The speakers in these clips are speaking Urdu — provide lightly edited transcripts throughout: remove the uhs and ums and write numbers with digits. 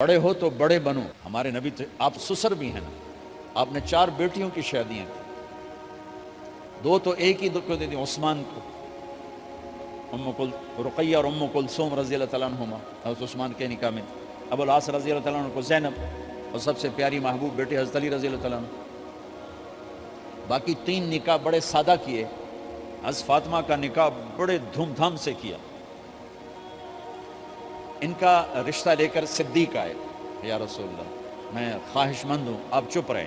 بڑے ہو تو بڑے بنو. ہمارے نبی تو آپ سسر بھی ہیں نا, آپ نے 4 بیٹیوں کی شادیاں کی, 2 تو ایک ہی کو دے دی عثمان کو, رقیہ اور ام کلثوم رضی اللہ تعالیٰ عنہما, حضرت عثمان کے نکاح میں. ابو العاص رضی اللہ تعالیٰ عنہ کو زینب, اور سب سے پیاری محبوب بیٹے حضرت علی رضی اللہ تعالیٰ عنہ. باقی 3 نکاح بڑے سادہ کیے. حضرت فاطمہ کا نکاح بڑے دھوم دھام سے کیا. ان کا رشتہ لے کر صدیق آئے, یا رسول اللہ میں خواہش مند ہوں, آپ چپ رہے.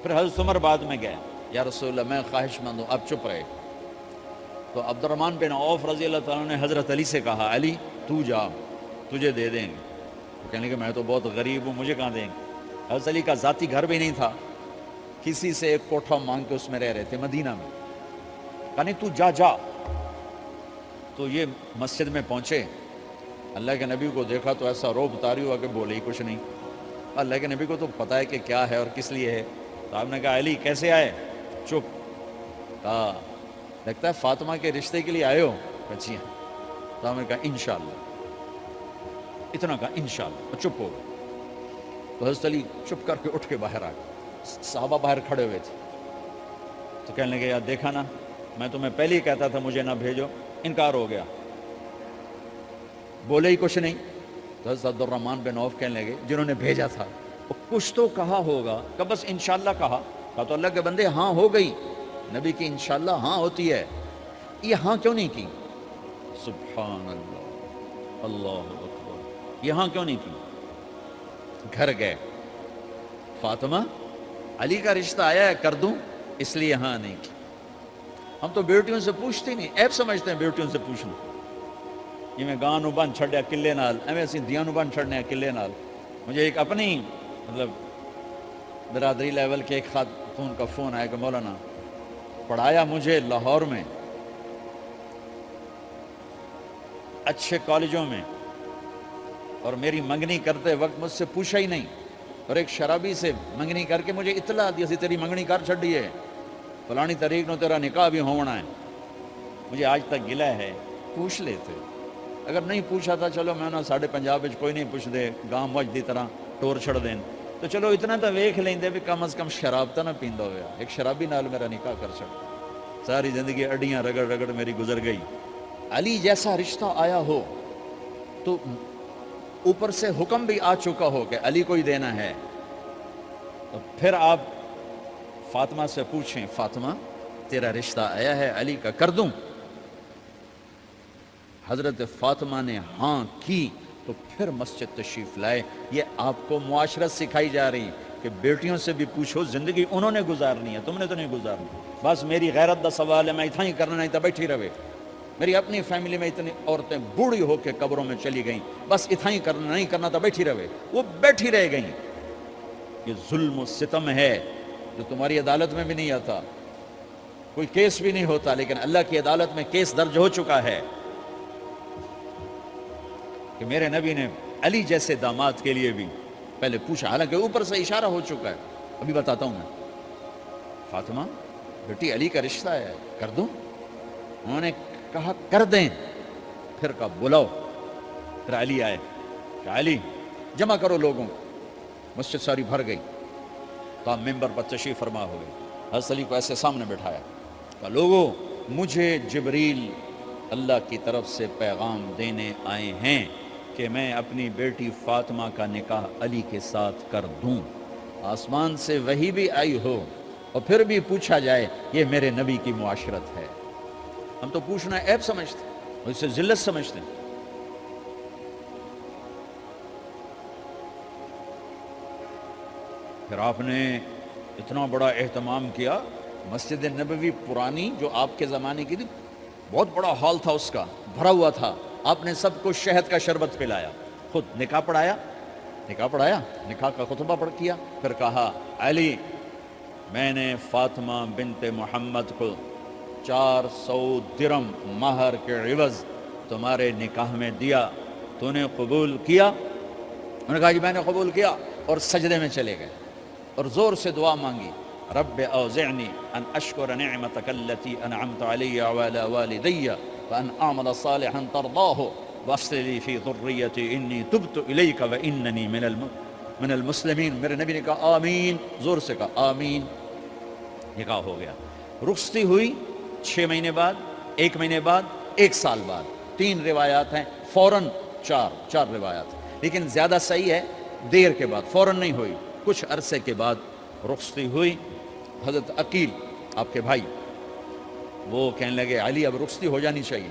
پھر حضرت عمر بعد میں گئے, یا رسول اللہ میں خواہش مند ہوں, آپ چپ رہے. تو عبد الرحمن بن عوف رضی اللہ تعالیٰ نے حضرت علی سے کہا, علی تو جا, تجھے دے دیں گے. وہ کہنے کہ میں تو بہت غریب ہوں, مجھے کہاں دیں گے. حضرت علی کا ذاتی گھر بھی نہیں تھا, کسی سے ایک کوٹھا مانگ کے اس میں رہ رہے تھے مدینہ میں. کہا نہیں تو جا جا. تو یہ مسجد میں پہنچے, اللہ کے نبی کو دیکھا تو ایسا روب طاری ہوا کہ بولے ہی کچھ نہیں. اللہ کے نبی کو تو پتہ ہے کہ کیا ہے اور کس لیے ہے. تو آپ نے کہا علی کیسے آئے؟ چپ. کہا لگتا ہے فاطمہ کے رشتے کے لیے آئے ہو. جی ہاں. تو ہم نے کہا انشاءاللہ, اتنا کہا انشاءاللہ, اور چپ ہو گئے. تو حضرت علی چپ کر کے اٹھ کے باہر آ گئے. صحابہ باہر کھڑے ہوئے تھے. تو کہنے لگے یار دیکھا نا, میں تمہیں پہلے ہی کہتا تھا مجھے نہ بھیجو, انکار ہو گیا, بولے ہی کچھ نہیں. تو حضرت عبد الرحمن بن عوف کہنے لگے جنہوں نے بھیجا تھا, کچھ تو کہا ہوگا. کہ بس انشاءاللہ کہا. کہا تو اللہ کے بندے ہاں ہو گئی, نبی کی انشاءاللہ ہاں ہوتی ہے, یہ ہاں کیوں نہیں کی؟ سبحان اللہ, اللہ اکبر, یہ ہاں کیوں نہیں کی؟ گھر گئے, فاطمہ علی کا رشتہ آیا ہے کر دوں, اس لیے ہاں نہیں کی. ہم تو بیٹیوں سے پوچھتے نہیں, عیب سمجھتے ہیں بیٹیوں سے پوچھنا. یہ میں گاں نو بن چھڑیا قلعے نال, ایویں اسی دیاں نو بن چھڑنے قلعے نال. مجھے ایک اپنی مطلب برادری لیول کے ایک خاتون کا فون آیا کہ مولانا پڑھایا مجھے لاہور میں اچھے کالجوں میں, اور میری منگنی کرتے وقت مجھ سے پوچھا ہی نہیں, اور ایک شرابی سے منگنی کر کے مجھے اطلاع دی سی تیری منگنی کر چھڑی ہے, فلانی تاریخ نو تیرا نکاح بھی ہونا ہے. مجھے آج تک گلہ ہے, پوچھ لیتے. اگر نہیں پوچھا تھا چلو میں نا ساڑھے پنجاب وچ کوئی نہیں پوچھ دے, گاں مجھ دی طرح ٹور چھڑ دیں, تو چلو اتنا تو ویکھ لیندے بھی کم از کم شراب تو نہ پیندا ہویا. ایک شرابی نال میرا نکاح کر چھڑ, ساری زندگی اڈیاں رگڑ رگڑ میری گزر گئی. علی جیسا رشتہ آیا ہو تو اوپر سے حکم بھی آ چکا ہو کہ علی کو ہی دینا ہے, تو پھر آپ فاطمہ سے پوچھیں فاطمہ تیرا رشتہ آیا ہے علی کا, کر دوں؟ حضرت فاطمہ نے ہاں کی تو پھر مسجد تشریف لائے. یہ آپ کو معاشرت سکھائی جا رہی کہ بیٹیوں سے بھی پوچھو, زندگی انہوں نے گزارنی ہے, تم نے تو نہیں گزارنی. بس میری غیرت دا سوال ہے, میں اتنا ہی کرنا, نہیں تو بیٹھی رہے. میری اپنی فیملی میں اتنی عورتیں بوڑھی ہو کے قبروں میں چلی گئیں, بس اتنا ہی کرنا, نہیں کرنا تو بیٹھی رہے. وہ بیٹھی رہ گئیں. یہ ظلم و ستم ہے جو تمہاری عدالت میں بھی نہیں آتا, کوئی کیس بھی نہیں ہوتا, لیکن اللہ کی عدالت میں کیس درج ہو چکا ہے کہ میرے نبی نے علی جیسے داماد کے لیے بھی پہلے پوچھا, حالانکہ اوپر سے اشارہ ہو چکا ہے. ابھی بتاتا ہوں میں. فاطمہ بیٹی علی کا رشتہ ہے, کر دوں؟ انہوں نے کہا کر دیں. پھر کہا بلاؤ. پھر علی آئے, کہ علی جمع کرو لوگوں. مسجد ساری بھر گئی, تو آپ ممبر پر تشریف فرما ہو گئے. حضرت علی کو ایسے سامنے بٹھایا, کہا لوگوں مجھے جبریل اللہ کی طرف سے پیغام دینے آئے ہیں کہ میں اپنی بیٹی فاطمہ کا نکاح علی کے ساتھ کر دوں. آسمان سے وحی بھی آئی ہو اور پھر بھی پوچھا جائے, یہ میرے نبی کی معاشرت ہے. ہم تو پوچھنا عیب سمجھتے اور اسے ذلت سمجھتے ہیں. پھر آپ نے اتنا بڑا اہتمام کیا. مسجد نبوی پرانی جو آپ کے زمانے کی تھی, بہت بڑا ہال تھا, اس کا بھرا ہوا تھا. آپ نے سب کو شہد کا شربت پلایا, خود نکاح پڑھایا, نکاح کا خطبہ پڑھ کیا. پھر کہا علی میں نے فاطمہ بنت محمد کو 400 درم مہر کے عوض تمہارے نکاح میں دیا, تو نے قبول کیا؟ انہوں نے کہا جی میں نے قبول کیا, اور سجدے میں چلے گئے اور زور سے دعا مانگی, رب اوزعنی ان اشکر نعمتک التی انعمت علی وعلی والدی وان اعمل صالحا ترضاہ وَأَصْلِحْ فِي ذُرِّيَّتِي إِنِّي تُبْتُ إِلَيْكَ وَإِنَّنِي من المسلمین. میرے نبی نے کہا آمین، زور سے کہا آمین. نکاح ہو گیا. رخصتی ہوئی 6 مہینے بعد، 1 مہینے بعد، 1 سال بعد. 3 روایات ہیں، فوراً 4 روایات. لیکن زیادہ صحیح ہے دیر کے بعد، فوراً نہیں ہوئی، کچھ عرصے کے بعد رخصتی ہوئی. حضرت عقیل آپ کے بھائی وہ کہنے لگے علی اب رخصتی ہو جانی چاہیے.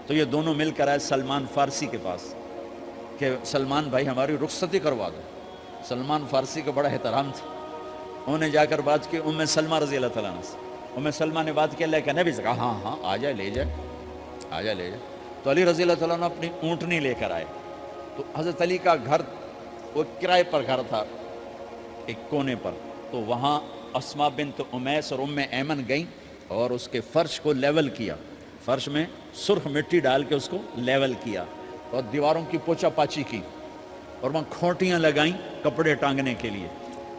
تو یہ دونوں مل کر آئے سلمان فارسی کے پاس کہ سلمان بھائی ہماری رخصتی کروا دو. سلمان فارسی کا بڑا احترام تھا. انہوں نے جا کر بات کی ام سلمہ رضی اللہ تعالیٰ عنہ سے. ام سلمہ نے بات کی اللہ کے نبی سے کہا ہاں ہاں آ جائے لے جائے، آ جائے لے جائے. تو علی رضی اللہ تعالیٰ عنہ اپنی اونٹنی لے کر آئے. تو حضرت علی کا گھر وہ کرائے پر گھر تھا ایک کونے پر. تو وہاں اسماء بنت امیس اور ام ایمن گئیں اور اس کے فرش کو لیول کیا. فرش میں سرخ مٹی ڈال کے اس کو لیول کیا اور دیواروں کی پوچا پاچی کی اور وہاں کھوٹیاں لگائیں کپڑے ٹانگنے کے لیے.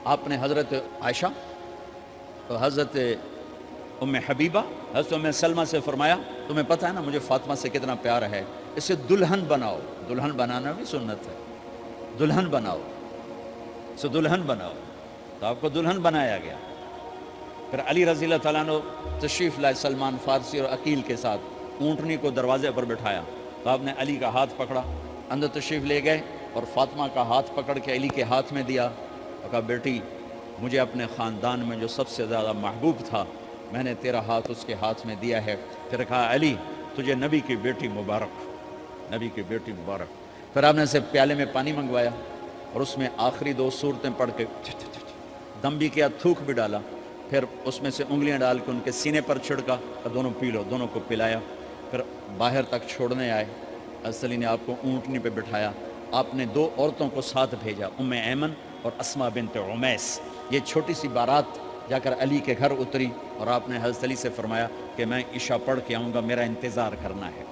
آپ نے حضرت عائشہ اور حضرت ام حبیبہ، حضرت ام سلمہ سے فرمایا تمہیں پتہ ہے نا مجھے فاطمہ سے کتنا پیار ہے، اسے دلہن بناؤ. دلہن بنانا بھی سنت ہے، دلہن بناؤ، اسے دلہن بناؤ. تو آپ کو دلہن بنایا گیا. پھر علی رضی اللہ تعالیٰ عنہ تشریف لائے سلمان فارسی اور عقیل کے ساتھ. اونٹنی کو دروازے پر بٹھایا تو آپ نے علی کا ہاتھ پکڑا، اندر تشریف لے گئے اور فاطمہ کا ہاتھ پکڑ کے علی کے ہاتھ میں دیا اور کہا بیٹی مجھے اپنے خاندان میں جو سب سے زیادہ محبوب تھا میں نے تیرا ہاتھ اس کے ہاتھ میں دیا ہے. پھر کہا علی تجھے نبی کی بیٹی مبارک، نبی کی بیٹی مبارک. پھر آپ نے اسے پیالے میں پانی منگوایا اور اس میں آخری 2 سورتیں پڑھ کے دم بھی کیا، تھوک بھی ڈالا. پھر اس میں سے انگلیاں ڈال کے ان کے سینے پر چھڑکا اور دونوں پی لو، دونوں کو پلایا. پھر باہر تک چھوڑنے آئے. حضرت علی نے آپ کو اونٹنی پہ بٹھایا. آپ نے 2 عورتوں کو ساتھ بھیجا، ام ایمن اور اسماء بنت امیس. یہ چھوٹی سی بارات جا کر علی کے گھر اتری اور آپ نے حضرت علی سے فرمایا کہ میں عشاء پڑھ کے آؤں گا، میرا انتظار کرنا ہے.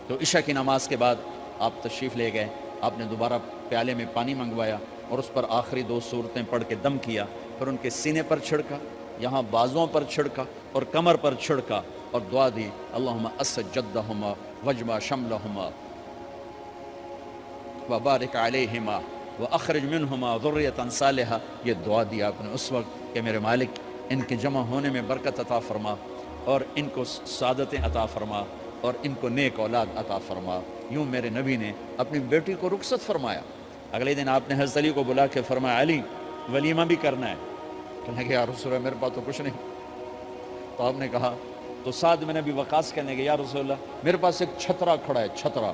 تو عشاء کی نماز کے بعد آپ تشریف لے گئے. آپ نے دوبارہ پیالے میں پانی منگوایا اور اس پر آخری 2 سورتیں پڑھ کے دم کیا. پھر ان کے سینے پر چھڑکا، یہاں بازوؤں پر چھڑکا اور کمر پر چھڑکا اور دعا دی اللہم اسد جدہما وجمع شملہما وبارک علیہما واخرج منہما ذریۃ صالحہ. یہ دعا دی آپ نے اس وقت کہ میرے مالک ان کے جمع ہونے میں برکت عطا فرما اور ان کو سعادتیں عطا فرما اور ان کو نیک اولاد عطا فرما. یوں میرے نبی نے اپنی بیٹی کو رخصت فرمایا. اگلے دن آپ نے حضرت علی کو بلا کے فرمایا علی ولیمہ بھی کرنا ہے. کہنے لگے یا رسول اللہ میرے پاس تو کچھ نہیں. تو آپ نے کہا تو سعد بن ابی وقاص کہنے لگے یا رسول اللہ میرے پاس ایک چھترا کھڑا ہے، چھترا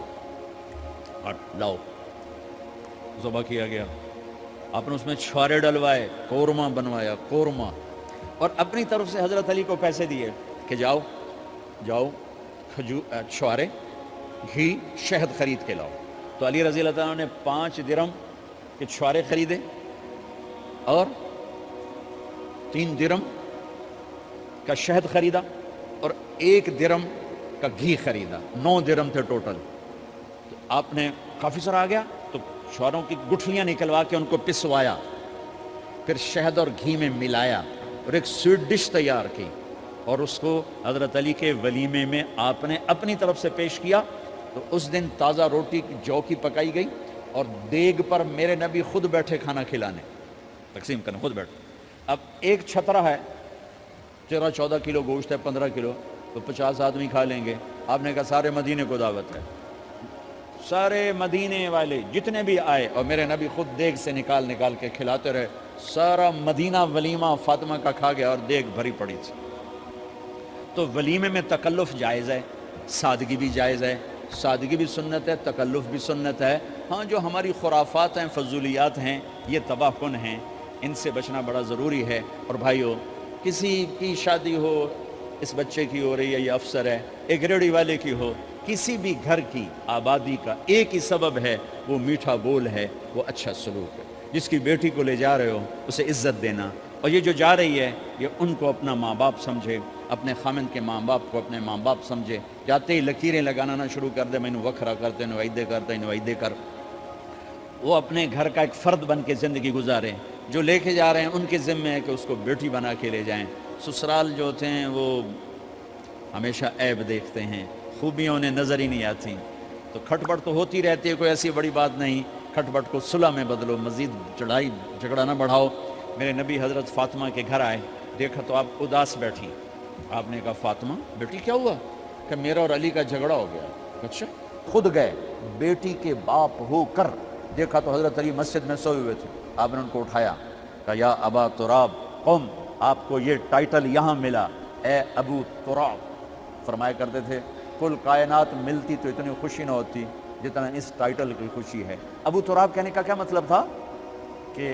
لاؤ. ذبح کیا گیا. آپ نے اس میں چھوارے ڈلوائے، قورمہ بنوایا، قورمہ. اور اپنی طرف سے حضرت علی کو پیسے دیے کہ جاؤ جاؤ چھوارے، گھی، شہد خرید کے لاؤ. تو علی رضی اللہ تعالیٰ نے 5 درم کے چھوارے خریدے اور 3 درم کا شہد خریدا اور 1 درم کا گھی خریدا. 9 درم تھے ٹوٹل. تو آپ نے کافی سارا آ گیا تو چھواروں کی گٹھلیاں نکلوا کے ان کو پسوایا، پھر شہد اور گھی میں ملایا اور ایک سویٹ ڈش تیار کی اور اس کو حضرت علی کے ولیمے میں آپ نے اپنی طرف سے پیش کیا. تو اس دن تازہ روٹی جو کی پکائی گئی اور دیگ پر میرے نبی خود بیٹھے کھانا کھلانے، تقسیم کرنے خود بیٹھے. اب ایک چھترا ہے، 13-14 کلو گوشت ہے، 15 کلو، تو 50 آدمی کھا لیں گے. آپ نے کہا سارے مدینے کو دعوت ہے. سارے مدینے والے جتنے بھی آئے اور میرے نبی خود دیگ سے نکال کے کھلاتے رہے. سارا مدینہ ولیمہ فاطمہ کا کھا گیا اور دیگ بھری پڑی تھی. تو ولیمے میں تکلف جائز ہے، سادگی بھی جائز ہے. سادگی بھی سنت ہے، تکلف بھی سنت ہے. ہاں جو ہماری خرافات ہیں، فضولیات ہیں، یہ تباہ کن ہیں، ان سے بچنا بڑا ضروری ہے. اور بھائیو کسی کی شادی ہو، اس بچے کی ہو رہی ہے، یہ افسر ہے، ایک ریڑھی والے کی ہو، کسی بھی گھر کی آبادی کا ایک ہی سبب ہے، وہ میٹھا بول ہے، وہ اچھا سلوک ہے. جس کی بیٹی کو لے جا رہے ہو اسے عزت دینا. اور یہ جو جا رہی ہے یہ ان کو اپنا ماں باپ سمجھے، اپنے خامند کے ماں باپ کو اپنے ماں باپ سمجھے. جاتے ہی لکیریں لگانا نہ شروع کر دے، میں انہوں وکھرا کرتے نویدے کرتے نویدے کر. وہ اپنے گھر کا ایک فرد بن کے زندگی گزاریں. جو لے کے جا رہے ہیں ان کے ذمہ ہے کہ اس کو بیٹی بنا کے لے جائیں. سسرال جو ہوتے ہیں وہ ہمیشہ عیب دیکھتے ہیں، خوبیاں انہیں نظر ہی نہیں آتی. تو کھٹپٹ تو ہوتی رہتی ہے، کوئی ایسی بڑی بات نہیں، کھٹپٹ کو صلح میں بدلو، مزید لڑائی جھگڑا نہ بڑھاؤ۔ میرے نبی حضرت فاطمہ کے گھر آئے، دیکھا تو آپ اداس بیٹھی۔ آپ نے کہا فاطمہ بیٹی کیا ہوا؟ کہ میرا اور علی کا جھگڑا ہو گیا۔ اچھا؟ خود گئے بیٹی کے باپ ہو کر، دیکھا تو حضرت علی مسجد میں سوئے ہوئے تھے، آپ نے ان کو اٹھایا، کہا یا ابا تراب قم، آپ کو یہ ٹائٹل یہاں ملا، اے ابو تراب۔ فرمایا کرتے تھے کل کائنات ملتی تو اتنی خوشی نہ ہوتی جتنا اس ٹائٹل کی خوشی ہے۔ ابو تراب کہنے کا کیا مطلب تھا؟ کہ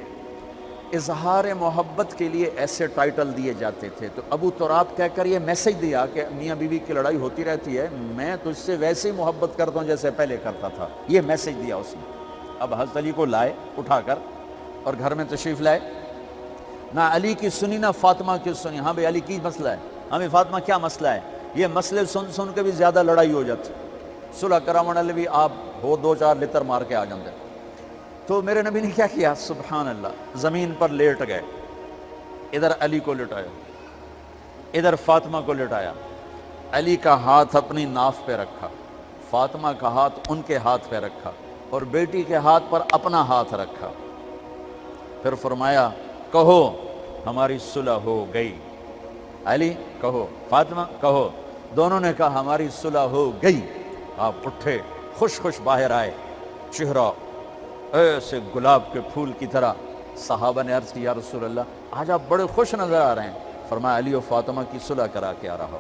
اظہار محبت کے لیے ایسے ٹائٹل دیے جاتے تھے، تو ابو تراب کہہ کر یہ میسج دیا کہ میاں بیوی کی لڑائی ہوتی رہتی ہے، میں تجھ سے ویسے ہی محبت کرتا ہوں جیسے پہلے کرتا تھا، یہ میسج دیا اس نے۔ اب حضرت علی کو لائے اٹھا کر اور گھر میں تشریف لائے، نہ علی کی سنی نہ فاطمہ کی سنی۔ ہاں بھائی علی کی مسئلہ ہے، ہاں بھائی فاطمہ کیا مسئلہ ہے؟ یہ مسئلے سن سن کے بھی زیادہ لڑائی ہو جاتی، صلح کرامن علی بھی آپ ہو دو چار لتر مار کے آ جاندے۔ تو میرے نبی نے کیا کیا؟ سبحان اللہ، زمین پر لیٹ گئے، ادھر علی کو لٹایا، ادھر فاطمہ کو لٹایا، علی کا ہاتھ اپنی ناف پہ رکھا، فاطمہ کا ہاتھ ان کے ہاتھ پہ رکھا، اور بیٹی کے ہاتھ پر اپنا ہاتھ رکھا۔ پھر فرمایا کہو ہماری صلح ہو گئی، علی کہو، فاطمہ کہو۔ دونوں نے کہا ہماری صلح ہو گئی۔ آپ اٹھے، خوش خوش باہر آئے، چہرہ ایسے گلاب کے پھول کی طرح۔ صحابہ نے عرض کی یا رسول اللہ آج آپ بڑے خوش نظر آ رہے ہیں۔ فرمایا علی و فاطمہ کی صلح کرا کے آ رہا ہو۔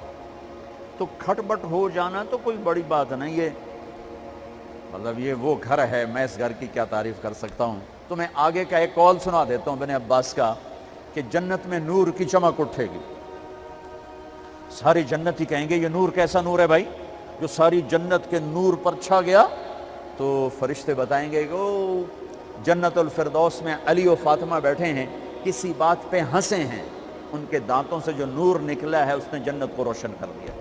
تو کھٹ بٹ ہو جانا تو کوئی بڑی بات نہیں ہے، مطلب یہ وہ گھر ہے، میں اس گھر کی کیا تعریف کر سکتا ہوں۔ تو میں آگے کا ایک قول سنا دیتا ہوں ابن عباس کا، کہ جنت میں نور کی چمک اٹھے گی، ساری جنت ہی کہیں گے یہ نور کیسا نور ہے بھائی جو ساری جنت کے نور پر چھا گیا؟ تو فرشتے بتائیں گے کہ او جنت الفردوس میں علی و فاطمہ بیٹھے ہیں، کسی بات پہ ہنسے ہیں، ان کے دانتوں سے جو نور نکلا ہے اس نے جنت کو روشن کر دیا۔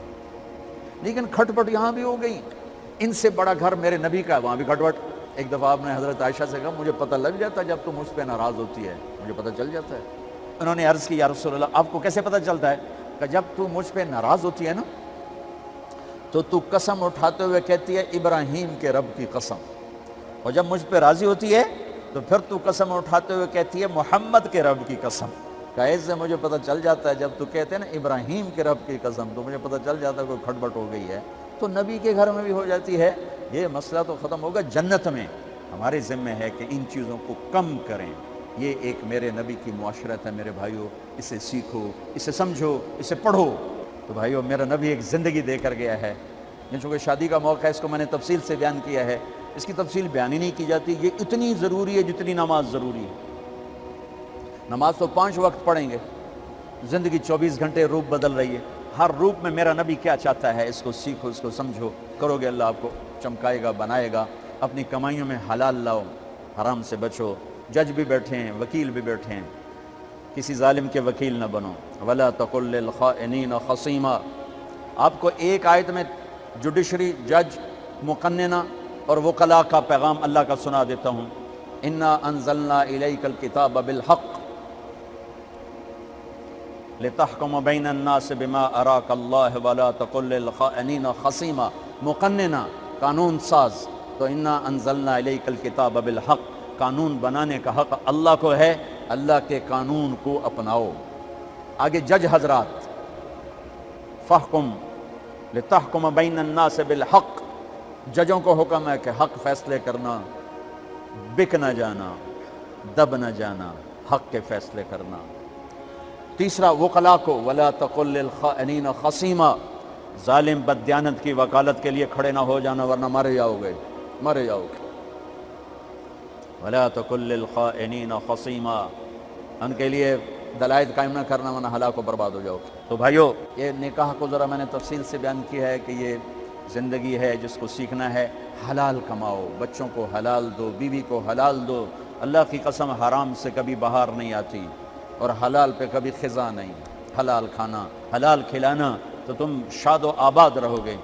لیکن کھٹ پٹ یہاں بھی ہو گئی، ان سے بڑا گھر میرے نبی کا ہے، وہاں بھی کھٹ پٹ۔ ایک دفعہ آپ نے حضرت عائشہ سے کہا مجھے پتہ لگ جاتا جب تم مجھ پہ ناراض ہوتی ہے، مجھے پتہ چل جاتا ہے۔ انہوں نے عرض کی یا رسول اللہ آپ کو کیسے پتہ چلتا ہے؟ کہ جب تو مجھ پہ ناراض ہوتی ہے نا تو قسم اٹھاتے ہوئے کہتی ہے ابراہیم کے رب کی قسم، اور جب مجھ پہ راضی ہوتی ہے تو پھر تو قسم اٹھاتے ہوئے کہتی ہے محمد کے رب کی قسم۔ کہ سے مجھے پتہ چل جاتا ہے جب تو کہتے ہیں نا ابراہیم کے رب کی قسم، تو مجھے پتہ چل جاتا ہے کوئی کھٹ بٹ ہو گئی ہے۔ تو نبی کے گھر میں بھی ہو جاتی ہے، یہ مسئلہ تو ختم ہوگا۔ جنت میں ہمارے ذمہ ہے کہ ان چیزوں کو کم کریں، یہ ایک میرے نبی کی معاشرت ہے میرے بھائیو، اسے سیکھو، اسے سمجھو، اسے پڑھو۔ تو بھائیو میرا نبی ایک زندگی دے کر گیا ہے، یہ چونکہ شادی کا موقع ہے اس کو میں نے تفصیل سے بیان کیا ہے، اس کی تفصیل بیان ہی نہیں کی جاتی، یہ اتنی ضروری ہے جتنی نماز ضروری ہے۔ نماز تو 5 وقت پڑھیں گے، زندگی 24 گھنٹے روپ بدل رہی ہے، ہر روپ میں میرا نبی کیا چاہتا ہے اس کو سیکھو، اس کو سمجھو، کرو گے اللہ آپ کو چمکائے گا، بنائے گا۔ اپنی کمائیوں میں حلال لاؤ، حرام سے بچو۔ جج بھی بیٹھے ہیں، وکیل بھی بیٹھے ہیں، کسی ظالم کے وکیل نہ بنو۔ وَلَا تَقُلْ لِلْخَائِنِينَ خَصِيمًا۔ آپ کو ایک آیت میں جوڈیشری، جج، مقننہ اور وکلاء کا پیغام اللہ کا سنا دیتا ہوں۔ اِنَّا أَنزَلْنَا إِلَيْكَ الْكِتَابَ بِالْحَقِّ لِتَحْكُمَ بَيْنَ النَّاسِ بِمَا أَرَاكَ اللَّهُ وَلَا تَقُلْ لِلْخَائِنِينَ خَصِيمًا، مقننہ، قانون ساز۔ تو اِنَّا أَنزَلْنَا إِلَيْكَ الْكِتَابَ بِالْحَقِّ، قانون بنانے کا حق اللہ کو ہے، اللہ کے قانون کو اپناؤ۔ آگے جج حضرات، فَحْكُمْ لِتَحْكُمَ بَيْنَ النَّاسِ بِالْحَقِّ، ججوں کو حکم ہے کہ حق فیصلے کرنا، بک نہ جانا، دب نہ جانا، حق کے فیصلے کرنا۔ تیسرا وکلاء کو، وَلَا تَقُلْ لِلْخَائِنِينَ خَصِيمًا، ظالم بددیانت کی وکالت کے لیے کھڑے نہ ہو جانا ورنہ مارے جاؤ گے، مارے جاؤ گے۔ وَلَا تَقُلْ لِلْخَائِنِينَ خَصِيمًا، ان کے لیے دلائل قائم نہ کرنا ورنہ ہلاک و برباد ہو جاؤ گے۔ تو بھائیو یہ نکاح کو ذرا میں نے تفصیل سے بیان کیا ہے کہ یہ زندگی ہے جس کو سیکھنا ہے۔ حلال کماؤ، بچوں کو حلال دو، بیوی کو حلال دو۔ اللہ کی قسم حرام سے کبھی بہار نہیں آتی اور حلال پہ کبھی خزاں نہیں۔ حلال کھانا، حلال کھلانا تو تم شاد و آباد رہو گے۔